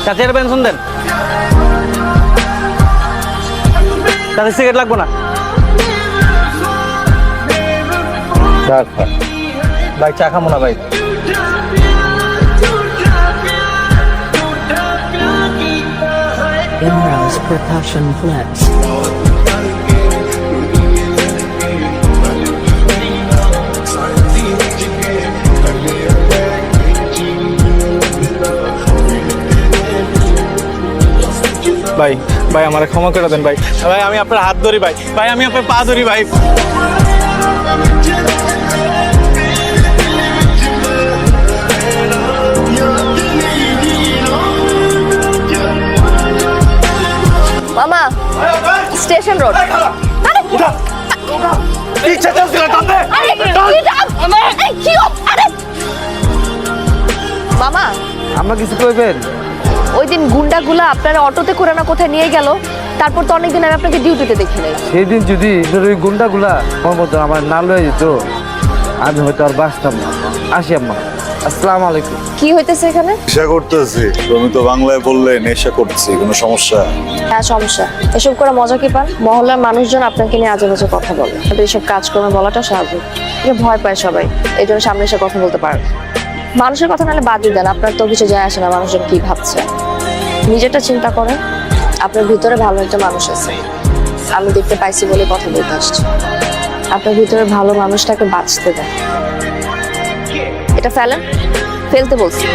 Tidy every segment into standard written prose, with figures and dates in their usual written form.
চাচির পেনশন দেন, চাচির সিগারেট লাগবো না। ভাই চা খাবো না ভাই। Imro's percussion flex. ভাই ভাই আমার ক্ষমা করে দেন ভাই। ভাই আমি আপনার হাত ধরি ভাই, ভাই আমি আপনার পা ধরি ভাই। মামা স্টেশন রোড। মামা আমরা কিছু কইবেন? ওই দিন গুন্ডাগুলা আপনারা অটোতে করে না কোথায় নিয়ে গেল, তারপর তো অনেকদিন আমি আপনাকে ডিউটিতে দেখি নাই। সেই দিন যদি ওই গুন্ডাগুলা আমার না লয়ে যেত, আমি হয়তো আর বাঁচতাম না। আসি আম্মা, আসসালামু আলাইকুম। কি হইতেছে এখানে? নেশা করতেছি। তুমি তো বাংলায় বললে নেশা করছি, কোনো সমস্যা? হ্যাঁ সমস্যা। এসব করে মজা কি পান? মহল্লার মানুষজন আপনাকে নিয়ে আজে বাজে কথা বলে, কিন্তু এইসব কাজকর্মে বলাটা স্বাভাবিক। ভয় পায় সবাই, এই জন্য সামনে এসে কথা বলতে পারেন। মানুষের কথা নাহলে বাদ দিয়ে দেন, আপনার তো কিছু যায় আসে না মানুষজন কি ভাবছে। নিজেরটা চিন্তা করেন, আপনার ভিতরে ভালো একটা মানুষ আছে। আমি দেখতে পাইছি বলে কথা বলতে আসছি। আপনার ভিতরে ভালো মানুষটাকে বাঁচতে দেন। এটা ফেলেন, ফেলতে বলছি।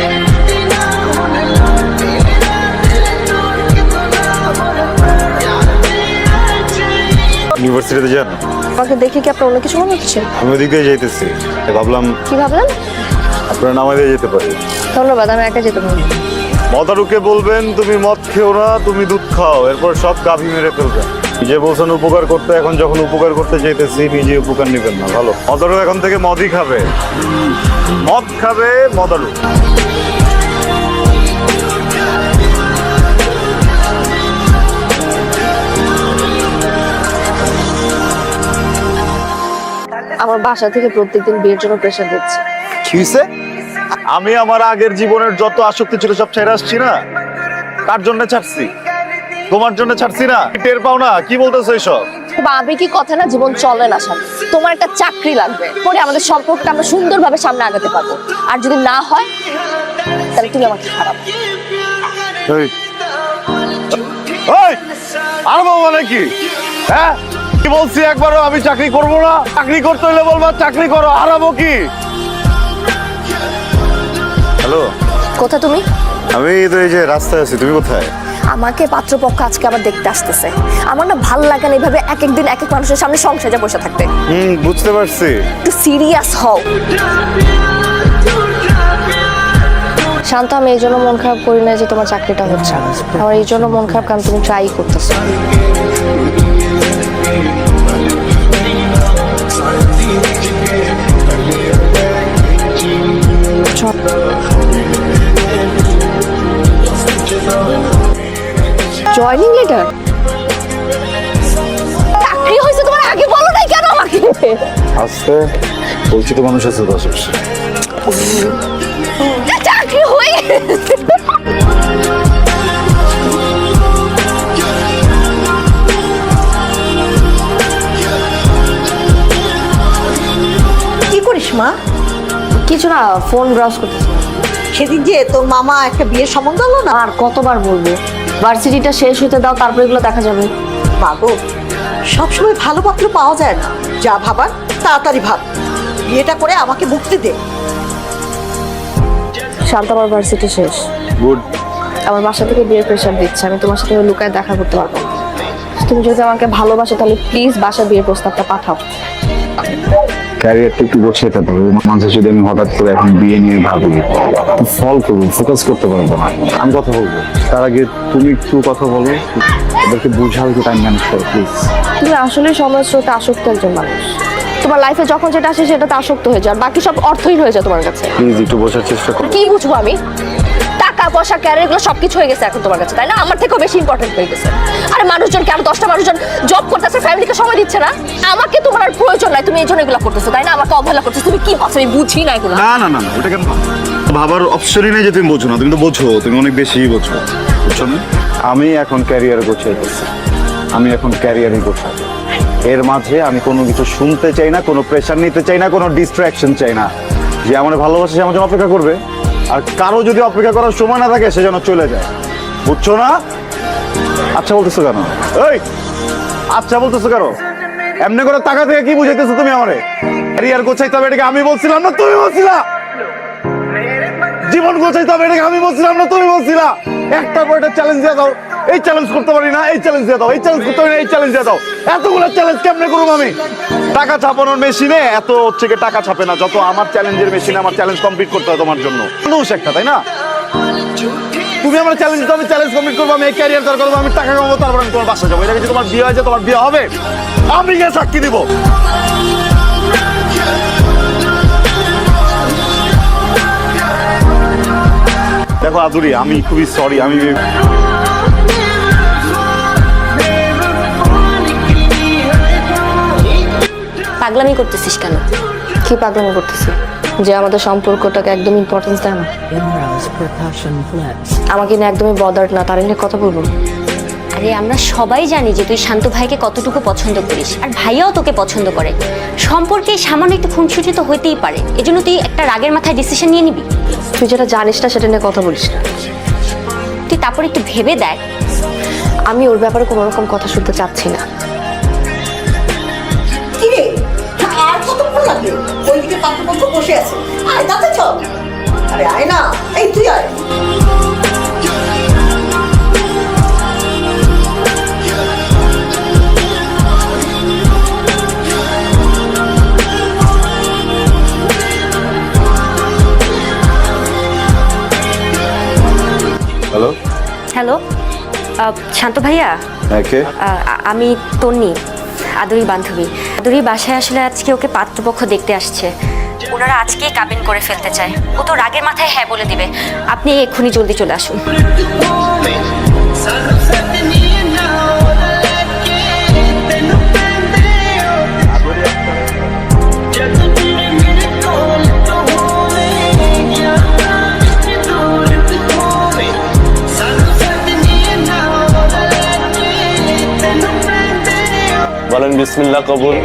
ইউনিভার্সিটিতে যান? আমাকে দেখে কি আপনার অন্য কিছু মনে হচ্ছে? আমি ওদিক দিয়ে যাইতেছি, ভাবলাম কি ভাবলেন? আপনারা নামাই দিয়ে যেতে পারি। ধন্যবাদ, আমি একা যেতে পারি। মদারুকে বলবেন তুমি মদ খেও না, তুমি দুধ খাও, এরপর সব গাভী মেরে ফেলবেন। নিজে বলছেন উপকার করতে, এখন যখন উপকার করতে চাইতেছি নিজে উপকার নেবেন না। ভালো, মদারু এখন থেকে মদই খাবে, মদ খাবে মদারু। আমার বাসা থেকে প্রত্যেকদিন বিয়ের জন্য প্রেশার দিচ্ছে। কি হইছে? আমি আমার আগের জীবনের যত আসক্তি ছিল সব ছেড়ে আসছি না, তার জন্য ছাড়ছি, তোমার জন্য ছাড়ছি না। টের পাও না কি বলতেছো এসব? ভাবি কি কথা না, জীবন চলে না সাথে। তোমার একটা চাকরি লাগবে, পরে আমাদের সম্পর্কটা আমরা সুন্দরভাবে সামনে আগাতে পারবো। আর যদি না হয় তাহলে তুমি আমাকে খারাপ। এই আর বাবা নাকি? হ্যাঁ কি বলছি একবারও আমি চাকরি করব না? চাকরি করতে হলে বলবা চাকরি করো, হারাবো কি? হ্যালো, কোথা তুমি? আমি তো এই যে রাস্তায় আছি, তুমি কোথায়? আমাকে পাত্রপক্ষ আজকে আবার দেখতে আসতেছে। আমার না ভাল লাগে না এইভাবে এক একদিন এক এক মানুষের সামনে সংসারে বসে থাকতে। বুঝতে পারছি। একটু সিরিয়াস হও। শান্ত, আমি এই জন্য মন খারাপ করি না যে তোমার চাকরিটা হচ্ছে না। আমার এই জন্য মন খারাপ কারণ তুমি ট্রাই করতেছো। Joining letter? চাকরি হয়েছে তোমার আগে বলো নাই কেন আমাকে? আজকে পরিচিত মানুষ আছে তো আশেপাশে। চাকরি হয়ে কি করিস মা? কিছু না, ফোন ব্রাউজ করতেছি। সেদিন যে তোর মামা একটা বিয়ের সম্বন্ধ হলো না, আর কতবার বলবো, ভার্সিটিটা শেষ হতে দাও, তারপর এগুলো দেখা যাবে। মাগো সবসময় ভালো পাত্র পাওয়া যায় না, যা ভাবার তাড়াতাড়ি ভাব, বিয়েটা করে আমাকে মুক্তি দে। শান্ত, আমার ভার্সিটি শেষ। গুড। আমার বাসা থেকে বিয়ের প্রেশার দিচ্ছে, আমি তোমার সাথে লুকায় দেখা করতে পারবো। তুমি যদি আমাকে ভালোবাসো তাহলে প্লিজ বাসা বিয়ের প্রস্তাবটা পাঠাও। ক্যারিয়ারটা একটু গোছাইতে হবে, মাঝে যদি আমি হঠাৎ করে এখন বিয়ে নিয়ে ভাবি ফল করবো, ফোকাস করতে পারবো না। আমি কথা বলবো, তার আগে তুমি একটু কথা বলো, ওদেরকে বুঝাও একটু টাইম ম্যানেজ করো প্লিজ। তুমি আসলে সময়ের স্রোতে আসক্ত একজন মানুষ। তোমার লাইফে যখন যেটা আসে সেটাতে আসক্ত হয়ে যায়, আর বাকি সব অর্থহীন হয়ে যায় তোমার কাছে। প্লিজ একটু বোঝার চেষ্টা করো। কি বুঝবো আমি? টাকা পয়সা ক্যারিয়ার এগুলো সবকিছু হয়ে গেছে এখন তোমার কাছে, তাই না? আমার থেকেও বেশি ইম্পর্টেন্ট হয়ে গেছে। আরে মানুষজনকে আরো 10টা মানুষজন জব করতেছে, ফ্যামিলিকে সময় দিচ্ছে না। আমাকে তোমার আর প্রয়োজন নাই, তুমি এই জন্য এগুলো করতেছো, তাই না? আমাকে অবহেলা করতেছো। তুমি কি ভাবছো আমি বুঝি না এগুলো? না না না না, ওটা কেন ভাবার অপশনই নেই যে তুমি বোঝো না। তুমি তো বোঝো, তুমি অনেক বেশি বোঝো, বুঝছো না? আমি এখন ক্যারিয়ার গোছাইতেছি, আমি এখন ক্যারিয়ারই গোছাবো। এর মাঝে আমি কোনো কিছু শুনতে চাই না, কোনো প্রেশার নিতে চাই না, কোনো ডিস্ট্রাকশন চাই না। যে আমার ভালোবাসে সে আমার জন্য অপেক্ষা করবে, আর কারো যদি অপেক্ষা করার সময় না থাকে সে যেন চলে যায়, বুঝছো না? আচ্ছা বলতেছো কেন? এই আচ্ছা বলতেছো কেন? এমনি করে টাকা থেকে কি বুঝাইতেছো তুমি আমারে? ক্যারিয়ার গোছাইতে হবে এটাকে আমি বলছিলাম না তুমি বলছিলা? জীবন গোছাইতে হবে এটাকে আমি বলছিলাম না তুমি বলছিলা? একটার পর একটা চ্যালেঞ্জ দিয়ে দাও, এই চ্যালেঞ্জ করতে পারি না, এই চ্যালেঞ্জ দিয়ে দাও, এই চ্যালেঞ্জ করতে পারি না, এই চ্যালেঞ্জ দিয়ে দাও। এতগুলো চ্যালেঞ্জ কেমনে করবো আমি? টাকা ছাপানোর মেশিনে এত হচ্ছে কি টাকা ছাপে না, যত আমার চ্যালেঞ্জের মেশিনে আমার চ্যালেঞ্জ কমপ্লিট করতে হয় তোমার জন্য। মানুষ একটা, তাই না? তুমি আমার চ্যালেঞ্জ দাও, আমি চ্যালেঞ্জ কমপ্লিট করবো, আমি এই ক্যারিয়ার তৈরি করবো, আমি টাকা কামাবো, তারপর আমি তোমার বাসা যাবো। এটা যদি তোমার বিয়ে হয়, তোমার বিয়ে হবে, আমি গিয়ে সাক্ষী দিব। দেখো আদুরি, আমি খুবই সরি, আমি পাগলামি করতেছিস কেন? কি পাগলামি করতেছি? যে আমাদের সম্পর্কটাকে একদম ইম্পর্টেন্স দেয় না, Imran's percussion flips. আমাকে নিয়ে একদমই বদার্ড না, তার নিয়ে কথা বলবো। আরে আমরা সবাই জানি যে তুই শান্ত ভাইকে কতটুকু পছন্দ করিস, আর ভাইয়াও তোকে পছন্দ করে। সম্পর্কে সামান্য একটু খুনসুটি তো হইতেই পারে, এজন্য তুই একটা রাগের মাথায় ডিসিশন নিয়ে নিবি? তুই যেটা জানিস না সেটা নিয়ে কথা বলিস না। তুই তারপর একটু ভেবে দেখ। আমি ওর ব্যাপারে কোনো রকম কথা শুনতে চাচ্ছি না। কি রে, আর কতক্ষণ লাগবে? ওইদিকে পাত্রপক্ষ বসে আছে, আয় তাতে চল। আরে আয় না, এই তুই আয়। হ্যালো, হ্যালো শান্ত ভাইয়া, কে? আমি তন্নি, আদুরির বান্ধবী। আদুরির বাসায় আসলে আজকে ওকে পাত্রপক্ষ দেখতে আসছে। ওনারা আজকেই কাবিন করে ফেলতে চায়। ও তো রাগের মাথায় হ্যাঁ বলে দিবে। আপনি এক্ষুনি জলদি চলে আসুন। বলেন বিসমিল্লাহ কবুল।